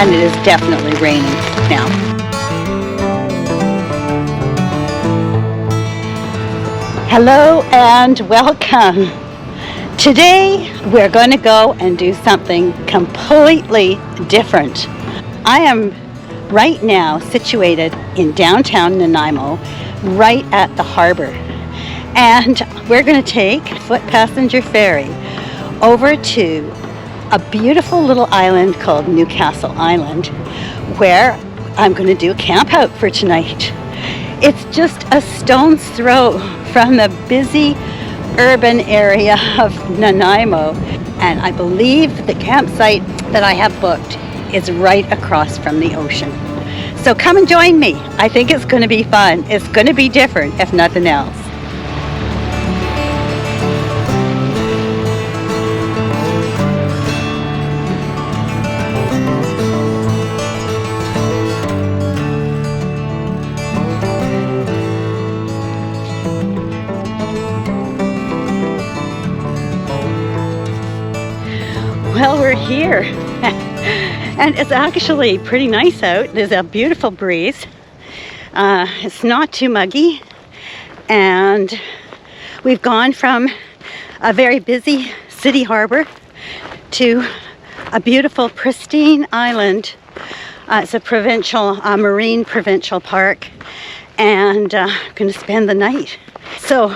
and it is definitely raining now. Hello and welcome. Today we're going to go and do something completely different. I am right now situated in downtown Nanaimo, right at the harbour, and we're going to take a foot passenger ferry over to a beautiful little island called Newcastle Island, where I'm going to do a camp out for tonight. It's just a stone's throw from the busy urban area of Nanaimo, and I believe the campsite that I have booked is right across from the ocean. So come and join me. I think it's going to be fun. It's going to be different, if nothing else. Well, we're here, and it's actually pretty nice out. There's a beautiful breeze. It's not too muggy, and we've gone from a very busy city harbor to a beautiful, pristine island. It's a provincial, marine provincial park, and I'm going to spend the night. So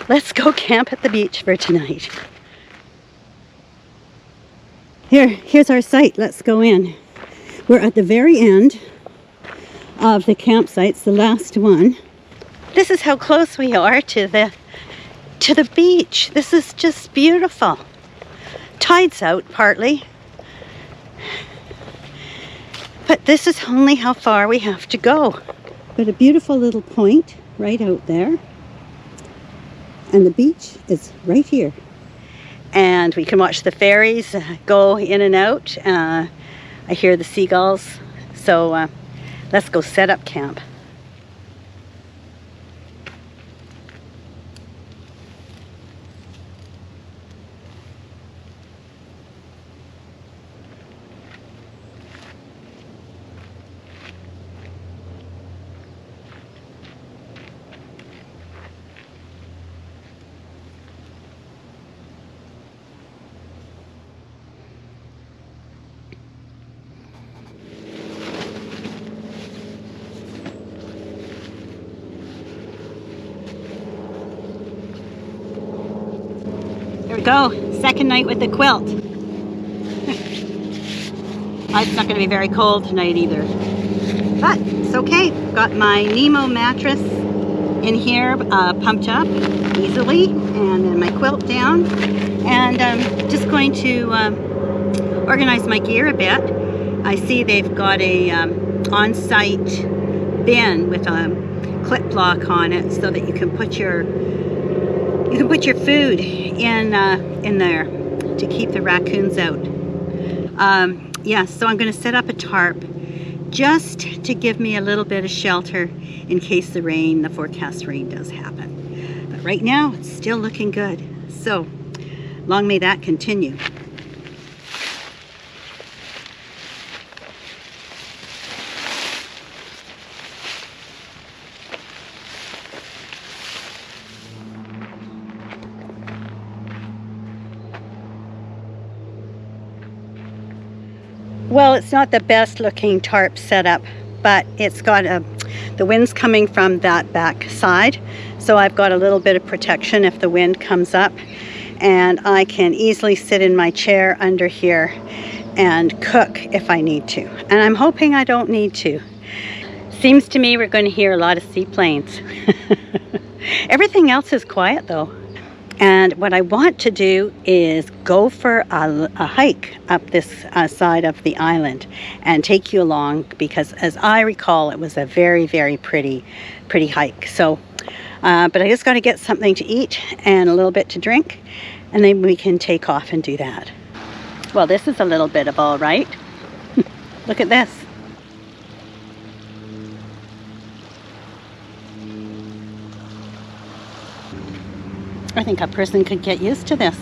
let's go camp at the beach for tonight. Here's our site. Let's go in. We're at the very end of the campsites, the last one. This is how close we are to the beach. This is just beautiful. Tide's out partly, but this is only how far we have to go. But a beautiful little point right out there, and the beach is right here. And we can watch the ferries go in and out. I hear the seagulls. So let's go set up camp. There we go, second night with the quilt. It's not going to be very cold tonight either, but it's okay. Got my Nemo mattress in here, pumped up easily, and then my quilt down, and I'm just going to organize my gear a bit. I see they've got a on-site bin with a clip block on it so that you can put your food in there to keep the raccoons out. Yeah, so I'm going to set up a tarp just to give me a little bit of shelter in case the forecast rain does happen. But right now, it's still looking good. So long may that continue. Well, it's not the best looking tarp setup, but it's got the wind's coming from that back side, so I've got a little bit of protection if the wind comes up, and I can easily sit in my chair under here and cook if I need to. And I'm hoping I don't need to. Seems to me we're going to hear a lot of seaplanes. Everything else is quiet though. And what I want to do is go for a hike up this side of the island and take you along, because as I recall, it was a very, very pretty hike. So, but I just got to get something to eat and a little bit to drink, and then we can take off and do that. Well, this is a little bit of all right. Look at this. I think a person could get used to this.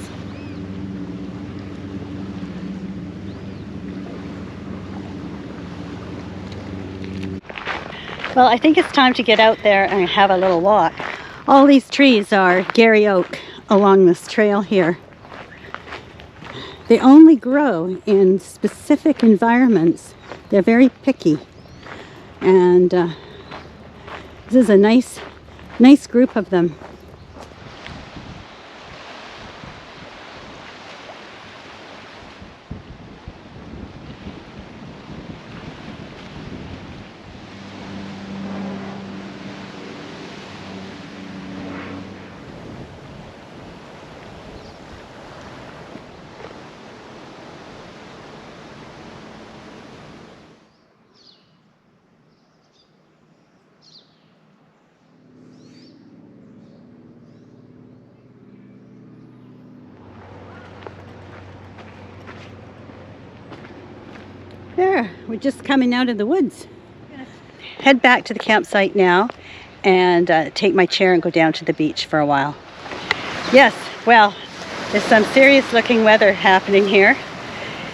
Well, I think it's time to get out there and have a little walk. All these trees are Gary oak along this trail here. They only grow in specific environments. They're very picky. And this is a nice group of them. There, we're just coming out of the woods. Head back to the campsite now and take my chair and go down to the beach for a while. Yes, well, there's some serious looking weather happening here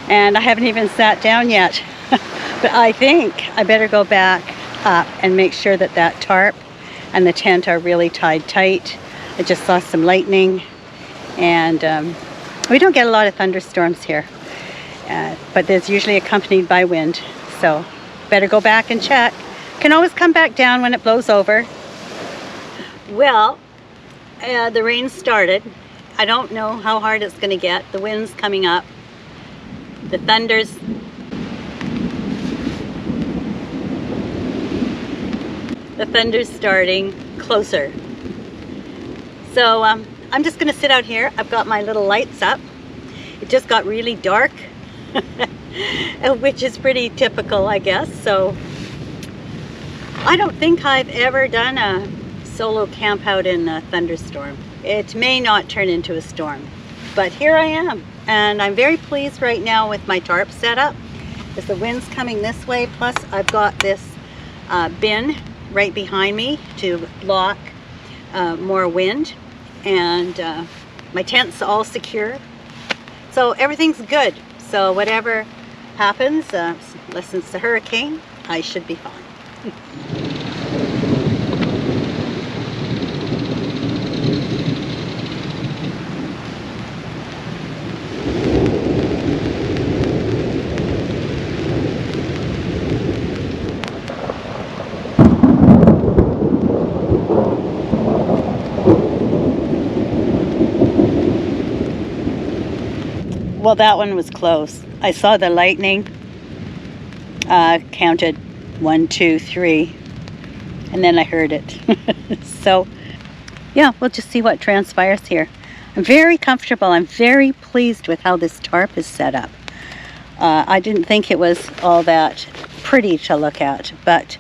and I haven't even sat down yet. But I think I better go back up and make sure that that tarp and the tent are really tied tight. I just saw some lightning and we don't get a lot of thunderstorms here. But there's usually accompanied by wind, so better go back and check. Can always come back down when it blows over. Well, the rain started. I don't know how hard it's going to get. The wind's coming up. The thunder's starting closer. So I'm just going to sit out here. I've got my little lights up. It just got really dark. Which is pretty typical, I guess. So I don't think I've ever done a solo camp out in a thunderstorm. It may not turn into a storm, but here I am, and I'm very pleased right now with my tarp setup. As the wind's coming this way, plus I've got this bin right behind me to block more wind, and my tent's all secure, so everything's good. So whatever happens, unless it's a hurricane, I should be fine. Well, that one was close. I saw the lightning, counted 1, 2, 3, and then I heard it. So, yeah, we'll just see what transpires here. I'm very comfortable. I'm very pleased with how this tarp is set up. I didn't think it was all that pretty to look at, but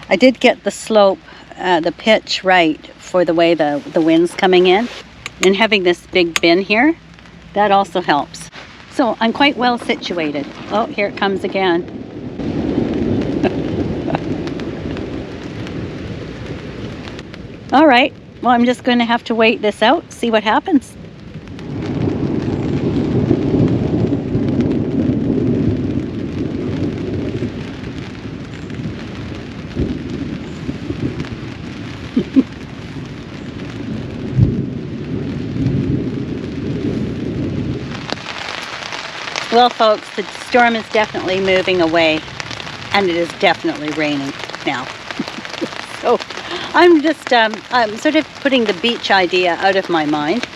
I did get the slope, the pitch right for the way the wind's coming in. And having this big bin here, that also helps. So I'm quite well situated. Oh, here it comes again. All right, well, I'm just going to have to wait this out, see what happens. Well, folks, the storm is definitely moving away, and it is definitely raining now. So I'm just, I'm sort of putting the beach idea out of my mind,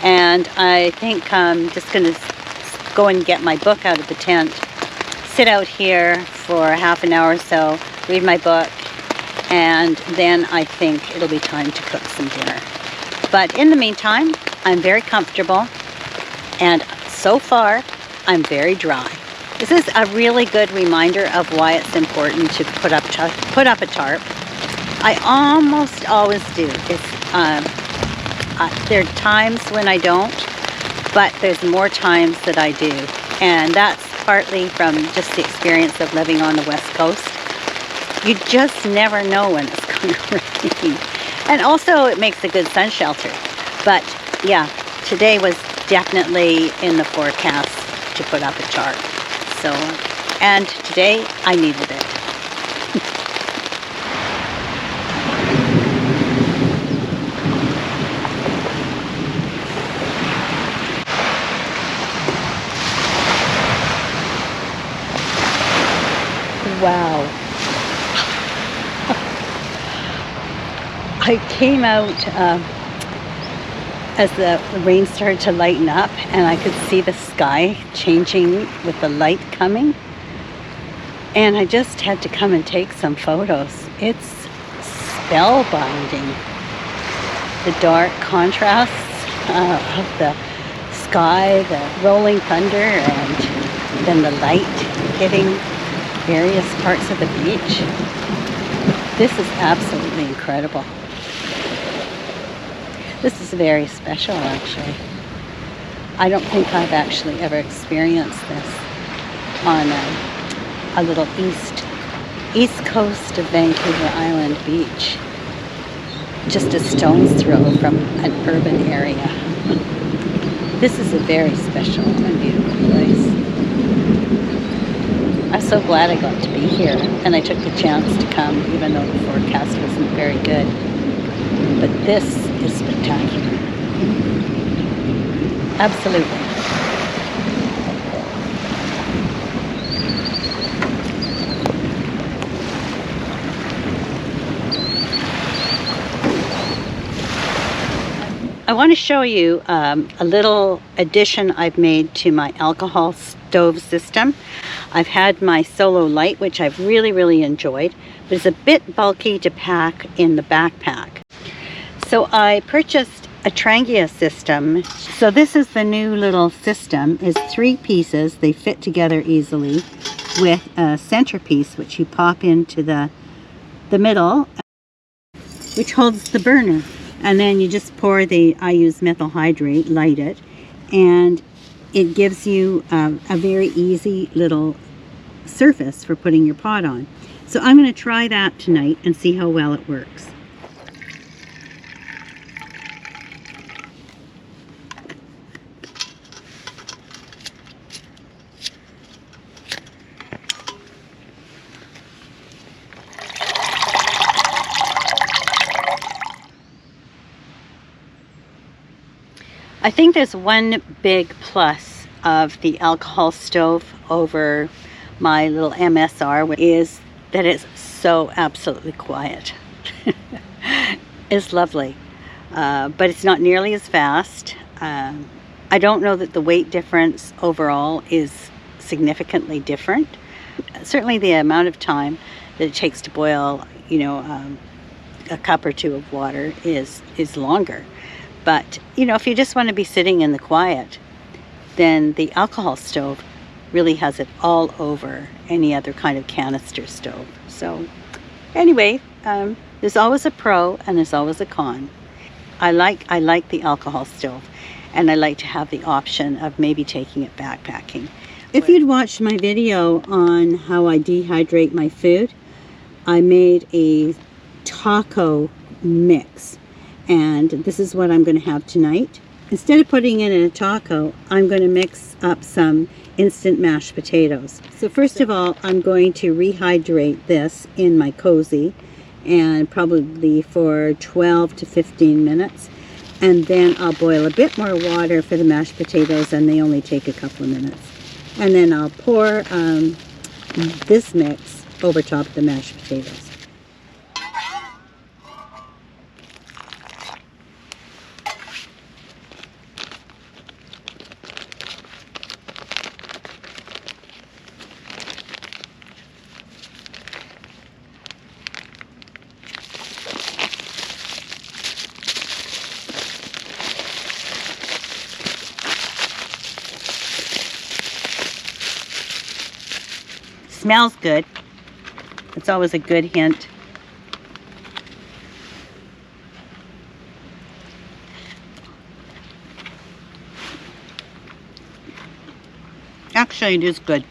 and I think I'm just going to go and get my book out of the tent, sit out here for half an hour or so, read my book, and then I think it'll be time to cook some dinner. But in the meantime, I'm very comfortable, and so far, I'm very dry. This is a really good reminder of why it's important to put up a tarp. I almost always do. There are times when I don't, but there's more times that I do. And that's partly from just the experience of living on the West Coast. You just never know when it's going to rain. And also it makes a good sun shelter. But yeah, today was definitely in the forecast to put up a tarp. So, and today I needed it. Wow. I came out as the rain started to lighten up, and I could see the sky changing with the light coming. And I just had to come and take some photos. It's spellbinding. The dark contrasts of the sky, the rolling thunder, and then the light hitting various parts of the beach. This is absolutely incredible. This is very special, actually. I don't think I've actually ever experienced this on a little east coast of Vancouver Island beach. Just a stone's throw from an urban area. This is a very special and beautiful place. I'm so glad I got to be here, and I took the chance to come even though the forecast wasn't very good. But this is spectacular. Absolutely. I want to show you a little addition I've made to my alcohol stove system. I've had my Solo Light, which I've really enjoyed, but it's a bit bulky to pack in the backpack. So I purchased a Trangia system. So this is the new little system. It's 3 pieces. They fit together easily with a centerpiece which you pop into the middle, which holds the burner. And then you just pour I use methyl hydrate, light it, and it gives you a very easy little surface for putting your pot on. So I'm going to try that tonight and see how well it works. I think there's one big plus of the alcohol stove over my little MSR is that it's so absolutely quiet. It's lovely, but it's not nearly as fast. I don't know that the weight difference overall is significantly different. Certainly the amount of time that it takes to boil, a cup or 2 of water is longer. But, if you just want to be sitting in the quiet, then the alcohol stove really has it all over any other kind of canister stove. So, anyway, there's always a pro and there's always a con. I like the alcohol stove, and I like to have the option of maybe taking it backpacking. If you'd watched my video on how I dehydrate my food, I made a taco mix. And this is what I'm going to have tonight. Instead of putting it in a taco, I'm going to mix up some instant mashed potatoes. So first of all, I'm going to rehydrate this in my cozy, and probably for 12 to 15 minutes. And then I'll boil a bit more water for the mashed potatoes, and they only take a couple of minutes. And then I'll pour this mix over top of the mashed potatoes. Smells good. It's always a good hint. Actually, it is good.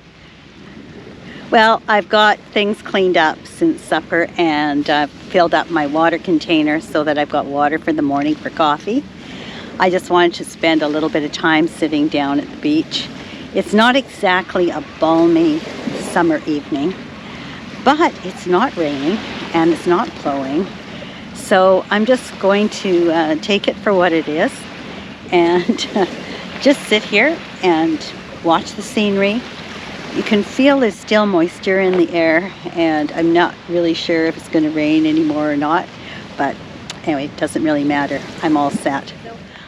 Well, I've got things cleaned up since supper, and I've filled up my water container so that I've got water for the morning for coffee. I just wanted to spend a little bit of time sitting down at the beach. It's not exactly a balmy summer evening, but it's not raining and it's not blowing, so I'm just going to take it for what it is and just sit here and watch the scenery You can feel there's still moisture in the air, and I'm not really sure if it's going to rain anymore or not, but anyway, it doesn't really matter. I'm all set.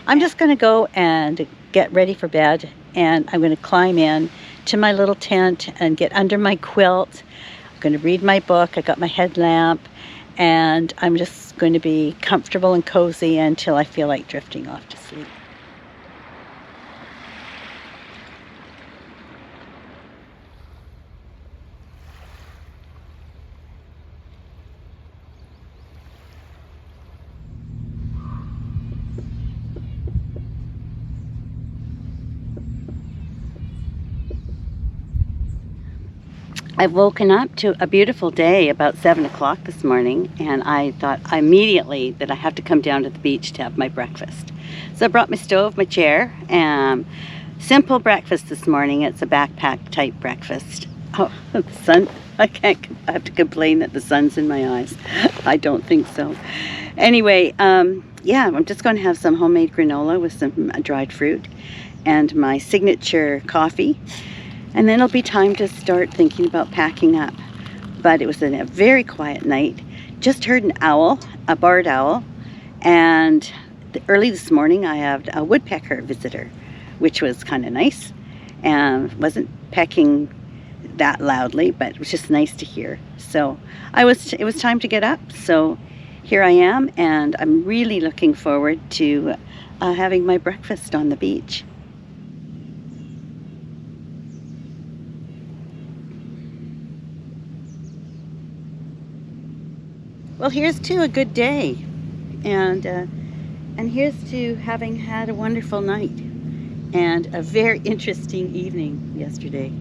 I'm just going to go and get ready for bed, and I'm going to climb in to my little tent and get under my quilt. I'm going to read my book. I got my headlamp, and I'm just going to be comfortable and cozy until I feel like drifting off to sleep. I've woken up to a beautiful day about 7 o'clock this morning, and I thought immediately that I have to come down to the beach to have my breakfast. So I brought my stove, my chair, and simple breakfast this morning. It's a backpack type breakfast. Oh, the sun, I have to complain that the sun's in my eyes. I don't think so. Anyway, yeah, I'm just going to have some homemade granola with some dried fruit and my signature coffee. And then it'll be time to start thinking about packing up. But it was a very quiet night. Just heard an owl, a barred owl. And early this morning I had a woodpecker visitor, which was kind of nice. And wasn't pecking that loudly, but it was just nice to hear. So it was time to get up. So here I am, and I'm really looking forward to having my breakfast on the beach. Well, here's to a good day, and here's to having had a wonderful night and a very interesting evening yesterday.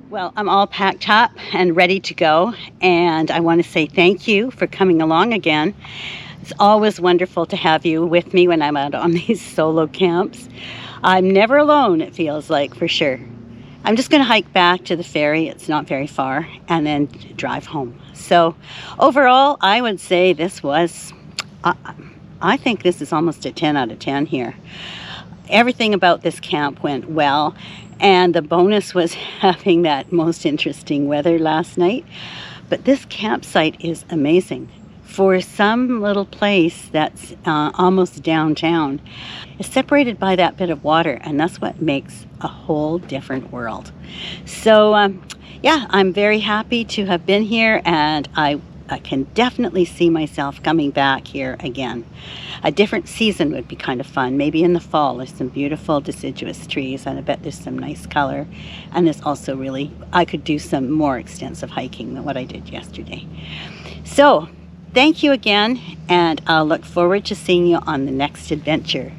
Well, I'm all packed up and ready to go, and I want to say thank you for coming along again. It's always wonderful to have you with me when I'm out on these solo camps. I'm never alone, it feels like, for sure. I'm just going to hike back to the ferry, it's not very far, and then drive home. So overall, I would say this was, I think this is almost a 10 out of 10 here. Everything about this camp went well, and the bonus was having that most interesting weather last night. But this campsite is amazing. For some little place that's almost downtown, it's separated by that bit of water, and that's what makes a whole different world. So yeah, I'm very happy to have been here, and I can definitely see myself coming back here again. A different season would be kind of fun. Maybe in the fall. There's some beautiful deciduous trees, and I bet there's some nice color. And there's also really, I could do some more extensive hiking than what I did yesterday. So thank you again, and I'll look forward to seeing you on the next adventure.